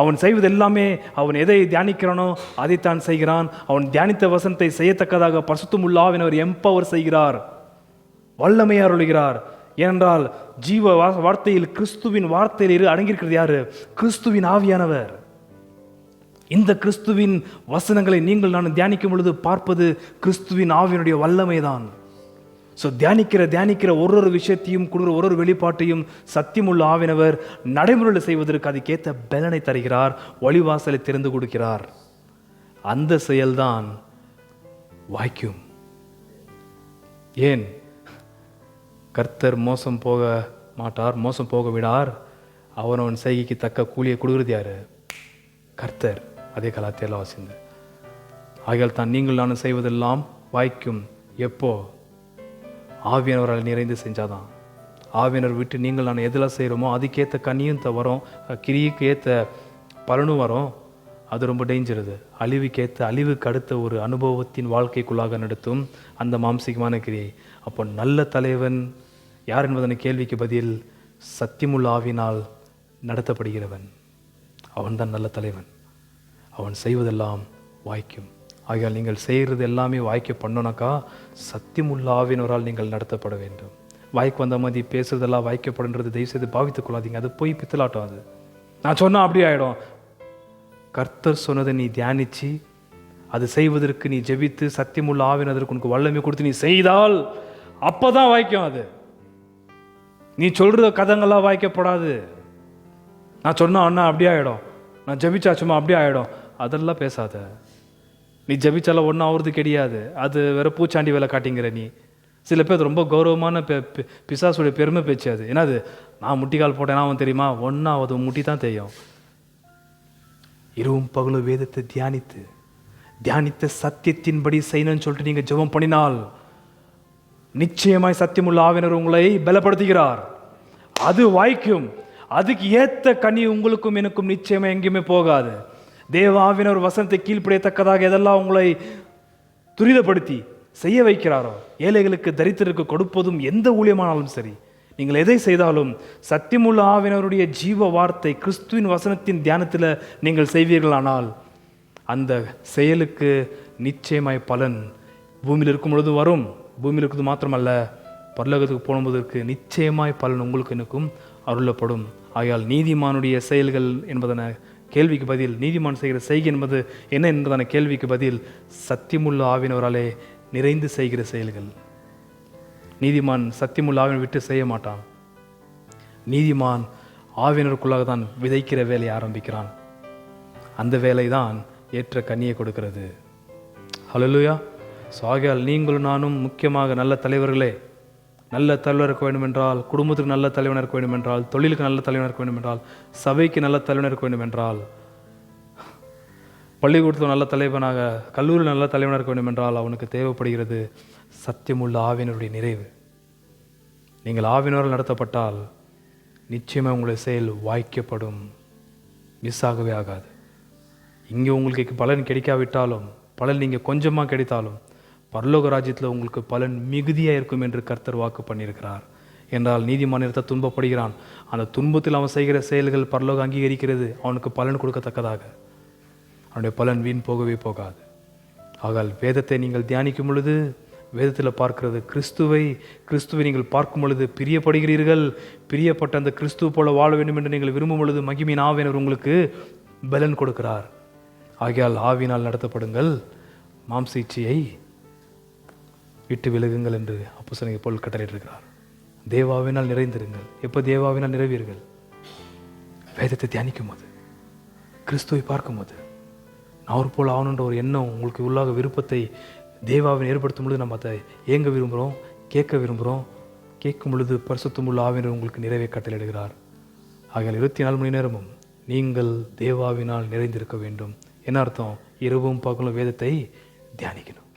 அவன் செய்வது எல்லாமே அவன் எதை தியானிக்கிறானோ அதைத்தான் செய்கிறான். அவன் தியானித்த வசனத்தை செய்யத்தக்கதாக பரிசுத்தம் உள்ள ஆவியானவர் எம்பவர் செய்கிறார், வல்லமையை அருளுகிறார். ஏனென்றால் ஜீவ வார்த்தையில் கிறிஸ்துவின் வார்த்தையில் அடங்கியிருக்கிறது யாரு? கிறிஸ்துவின் ஆவியானவர். இந்த கிறிஸ்துவின் வசனங்களை நீங்கள் நான் தியானிக்கும் பொழுது பார்ப்பது கிறிஸ்துவின் ஆவியினுடைய வல்லமை தான். ஸோ தியானிக்கிற ஒரு விஷயத்தையும் கொடுக்குற ஒரு வெளிப்பாட்டையும் சத்தியமுள்ள ஆவியானவர் நடைமுறையில் செய்வதற்கு அதுக்கேற்ற பலனை தருகிறார், வழிவாசலை திறந்து கொடுக்கிறார். அந்த செயல்தான் வாய்க்கும். ஏன்? கர்த்தர் மோசம் போக மாட்டார், மோசம் போக விடார். அவனவன் செய்கைக்கு தக்க கூலியை கொடுக்குறது யாரு? கர்த்தர். அதே கலாத்தியெல்லாம் வாசிந்து. ஆகையால் தான் நீங்கள் நானும் செய்வதெல்லாம் வாய்க்கும். எப்போ? ஆவியானவரால் நிறைந்து செஞ்சாதான். ஆவியானவர் விட்டு நீங்கள் நான் எதெல்லாம் செய்கிறோமோ அதுக்கேற்ற கனியும் வரும், கிரிக்கு ஏற்ற பலனும் வரும். அது ரொம்ப டேஞ்சரது. அழிவுக்கேற்ற அழிவுக்கு அடுத்த ஒரு அனுபவத்தின் வாழ்க்கைக்குள்ளாக நடத்தும் அந்த மாம்சிகமான கிரியை. அப்போ நல்ல தலைவன் யார் என்பதன கேள்விக்கு பதில் சத்தியமுள்ள ஆவினால் நடத்தப்படுகிறவன். அவன்தான் நல்ல தலைவன். அவன் செய்வதெல்லாம் வாய்க்கும். ஆகையால் நீங்கள் செய்கிறது எல்லாமே வாய்க்க பண்ணோனாக்கா சத்தியமுள்ள ஆவியினரால் நீங்கள் நடத்தப்பட வேண்டும். வாய்க்கு வந்த மாதிரி பேசுறதெல்லாம் வாய்க்கப்படுன்றது தயவு செய்து பாவித்துக் கொள்ளாதீங்க. அது போய் பித்தலாட்டம். அது நான் சொன்னால் அப்படி ஆகிடும். கர்த்தர் சொன்னதை நீ தியானித்து அது செய்வதற்கு நீ ஜெபித்து சத்தியமுள்ள ஆவியினருக்கு உனக்கு வல்லமை கொடுத்து நீ செய்தால் அப்போதான் வாய்க்கும். அது நீ சொல்கிற கதங்கள்லாம் வாய்க்கப்படாது. நான் சொன்னால் அண்ணா அப்படியே ஆகிடும், நான் ஜெபிச்சாச்சுமா அப்படியே ஆகிடும், அதெல்லாம் பேசாத. நீ ஜெபிச்சால ஒன்றும் ஆகுறது கிடையாது. அது வேற பூச்சாண்டி வேலை காட்டிங்கிற நீ. சில பேர் ரொம்ப கௌரவமான பிசாசுடைய பெருமை பேச்சு. அது என்னது? நான் முட்டிக்கால் போட்டேன்னா அவன் தெரியுமா? ஒன்றாவது முட்டி தான் தெரியும். இரவும் பகலும் வேதத்தை தியானித்த சத்தியத்தின்படி செய்யணும்னு சொல்லிட்டு நீங்கள் ஜெபம் பண்ணினால் நிச்சயமாய் சத்தியமுள்ள ஆவியானவர் உங்களை பலப்படுத்துகிறார். அது வாய்க்கும். அதுக்கு ஏற்ற கனி உங்களுக்கும் எனக்கும் நிச்சயமா எங்கேயுமே போகாது. தேவ ஆவியானவர் வசனத்தை கீழ்ப்படியத்தக்கதாக எதெல்லாம் உங்களை துரிதப்படுத்தி செய்ய வைக்கிறாரோ, ஏழைகளுக்கு தரித்திற்கு கொடுப்பதும் எந்த ஊழியமானாலும் சரி, நீங்கள் எதை செய்தாலும் சத்தியமுள்ள ஆவியானவருடைய ஜீவ வார்த்தை கிறிஸ்துவின் வசனத்தின் தியானத்தில் நீங்கள் செய்வீர்களானால் அந்த செயலுக்கு நிச்சயமாய் பலன் பூமியில் இருக்கும் பொழுது வரும். பூமியில் இருக்கிறது மாத்திரமல்ல, பரலோகத்துக்கு போகும்போதற்கு நிச்சயமாய் பலன் உங்களுக்கு எனக்கும் அருளப்படும். ஆகையால் நீதிமானுடைய செயல்கள் என்பதன கேள்விக்கு பதில், நீதிமான் செய்கிற செய்கை என்பது என்ன என்பதான கேள்விக்கு பதில் சத்தியமுள்ள ஆவியானவராலே நிறைந்து செய்கிற செயல்கள். நீதிமான் சத்தியமுள்ள ஆவியானவரை விட்டு செய்ய மாட்டான். நீதிமான் ஆவியானவருக்குள்ளாக தான் விதைக்கிற வேலையை ஆரம்பிக்கிறான். அந்த வேலை தான் ஏற்ற கனியை கொடுக்கிறது. ஹல்லேலூயா. ஸோ ஆகையால் நீங்களும் நானும் முக்கியமாக நல்ல தலைவர்களே, நல்ல தலைவர் இருக்க வேண்டும் என்றால், குடும்பத்துக்கு நல்ல தலைவனாக இருக்க வேண்டும் என்றால், தொழிலுக்கு நல்ல தலைவனாக இருக்க வேண்டும் என்றால், சபைக்கு நல்ல தலைவனாக இருக்க வேண்டும் என்றால், பள்ளிக்கூடத்தில் நல்ல தலைவனாக, கல்லூரியில் நல்ல தலைவனாக இருக்க வேண்டும் என்றால் அவனுக்கு தேவைப்படுகிறது சத்தியமுள்ள ஆவியானவருடைய நிறைவு. நீங்கள் ஆவியானவரால் நடத்தப்பட்டால் நிச்சயமாக உங்களுடைய செயல் வாய்க்கப்படும், மிஸ் ஆகவே ஆகாது. இங்கே உங்களுக்கு பலன் கிடைக்காவிட்டாலும், பலன் நீங்கள் கொஞ்சமாக கிடைத்தாலும் பரலோக ராஜ்யத்தில் உங்களுக்கு பலன் மிகுதியாக இருக்கும் என்று கர்த்தர் வாக்கு பண்ணியிருக்கிறார். என்றால் நீதிமானிடத்தை துன்பப்படுகிறான், அந்த துன்பத்தில் அவன் செய்கிற செயல்கள் பரலோகம் அங்கீகரிக்கிறது, அவனுக்கு பலன் கொடுக்கத்தக்கதாக. அவனுடைய பலன் வீண் போகவே போகாது. ஆகால் வேதத்தை நீங்கள் தியானிக்கும் பொழுது வேதத்தில் பார்க்கிறது கிறிஸ்துவை நீங்கள் பார்க்கும் பொழுது பிரியப்படுகிறீர்கள். பிரியப்பட்ட அந்த கிறிஸ்துவ போல வாழ வேண்டும் என்று நீங்கள் விரும்பும் பொழுது மகிமையின் ஆவியானவர் உங்களுக்கு பலன் கொடுக்கிறார். ஆகையால் ஆவியினால் நடத்தப்படுங்கள், மாம்ச இச்சையை விட்டு விலகுங்கள் என்று அப்போஸ்தலனாகிய பவுல் கட்டளையிட்டிருக்கிறார். தேவாவினால் நிறைந்திருங்கள். எப்போ தேவாவினால் நிறைவீர்கள்? வேதத்தை தியானிக்கும் போது, கிறிஸ்துவை பார்க்கும் போது. நான் ஒரு போல் ஆகணுன்ற ஒரு எண்ணம் உங்களுக்கு உள்ளாக விருப்பத்தை தேவாவின் ஏற்படுத்தும் பொழுது நம்ம அதை ஏங்க விரும்புகிறோம், கேட்க விரும்புகிறோம். கேட்கும் பொழுது பரிசுத்தமுள்ள ஆவியினர் உங்களுக்கு நிறைவே கட்டளையிடுகிறார். ஆகையால் 24 மணி நேரமும் நீங்கள் தேவாவினால் நிறைந்திருக்க வேண்டும். என்ன அர்த்தம்? இரவும் பகலும் வேதத்தை தியானிக்கணும்.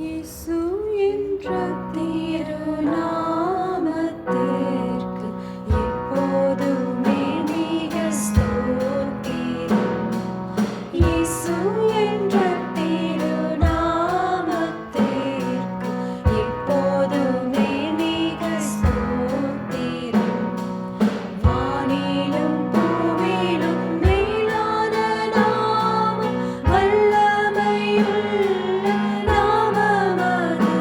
இயேசு என்ற திருநாமத்திற்கு எப்போதுமே மிக ஸ்தோத்திரம். இயேசு என்ற திருநாமத்திற்கு எப்போதுமே மிக ஸ்தோத்திரம். வானிலும் பூவிலும் மேலான நாமம், வல்லமையுள்ள நாமம் அது.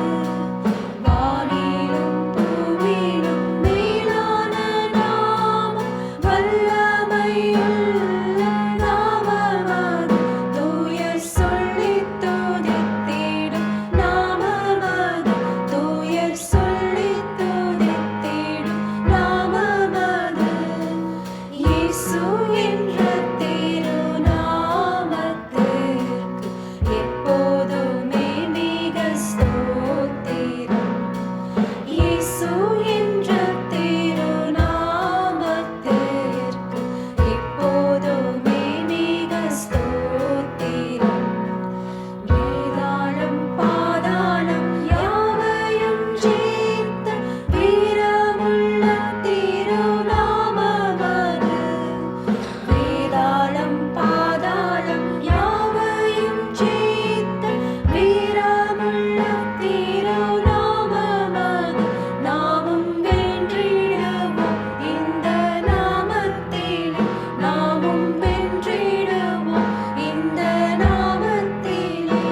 வானிலும் பூவிலும் மேலான நாமம், வல்லமையுள்ள நாமம் அது. தூயர் சொல்லித் துதித்திடும் நாமம் அது. தூயர் சொல்லித் துதித்திடும் நாமம் அது. இயேசு என்ற திருநாமத்திற்கு எப்போதுமே மிக ஸ்தோத்திரம். இயேசு என்ற திருநாமத்திற்கு எப்போதுமே மிக ஸ்தோத்திரம். வேதாளம் பாதாளம் யாவையும் ஜெயித்த வீரமுள்ள திருநாமம் அது. வேதாளம் பாதாளம் யாவையும் ஜெயித்த வீரமுள்ள திருநாமம் அது. நாமும் வென்றிடுவோம் இந்த நாமத்திலே. நாமும் வென்றிடுவோம் இந்த நாமத்திலே.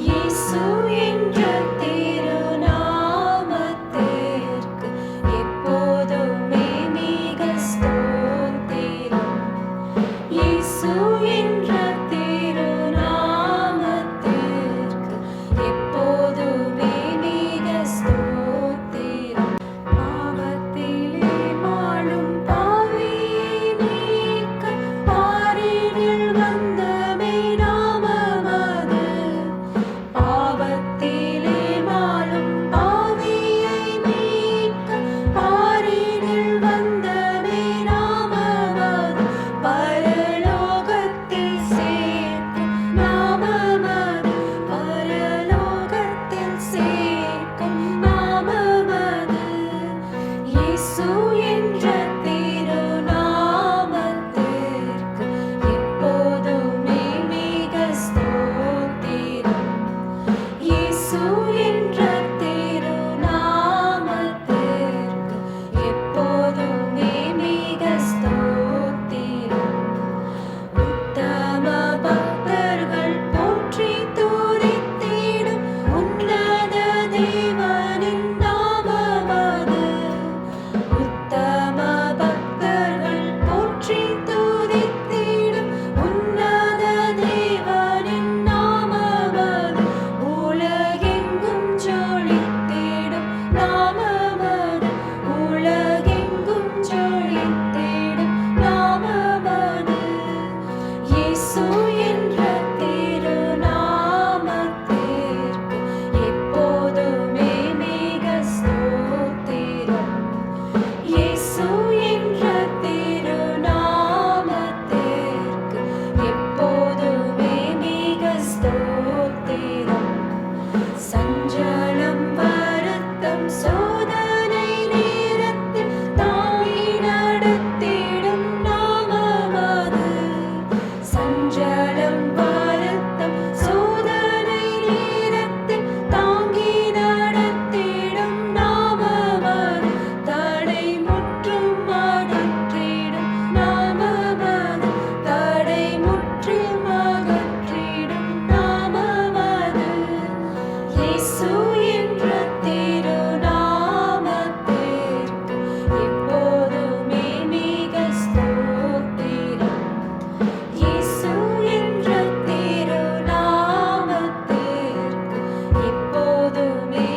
இயேசு என்ற திருநாமத்திற்கு எப்போதுமே மிக ஸ்தோத்திரம். இயேசு என்ற திருநாமத்திற்கு எப்போதுமே மிக ஸ்தோத்திரம். பாவத்திலே வாழும் பாவியை நீக்க பாரினில் வந்த மெய்நாமம் அது. பாவத்திலே வாழும் பாவியை நீக்க பாரினில் வந்த மெய்நாமம் அது. பரலோகத்தில் சேர்க்கும் நாமம் அது. பரலோகத்தில் சேர்க்கும் நாமம் அது. இயேசு என்ற திருநாமத்திற்கு எப்போதுமே மிக ஸ்தோத்திரம். இயேசு என்ற திருநாமத்திற்கு எப்போதுமே மிக ஸ்தோத்திரம். உத்தம பக்தர்கள் போற்றி துதித்திடும் உன்னத தேவனின் நாமம் அது. உத்தம பக்தர்கள் போற்றி துதித்திடும் உன்னத தேவனின் நாமம் அது. உலகெங்கும் ஜொலித்திடும் நாமம் அது. உலகெங்கும் ஜொலித்திடும் நாமம் அது. இயேசு என்ற திருநாமத்திற்கு எப்போதுமே மிக ஸ்தோத்திரம். இயேசு என்ற திருநாமத்திற்கு எப்போதுமே மிக ஸ்தோத்திரம். சஞ்சலம் வருத்தம் சோதனை நேரத்தில் தாங்கி நடத்திடும் நாமம் அது. சஞ்சலம் வருத்தம் சோதனை நேரத்தில் தாங்கி நடத்திடும் நாமம் அது. தடை முற்றும் அகற்றிடும் நாமம் அது. தடை முற்றும் அகற்றிடும் நாமம் அது. இயேசு என்ற திருநாமத்திற்கு எப்போதுமே மிக ஸ்தோத்திரம். இயேசு என்ற திருநாமத்திற்கு எப்போதுமே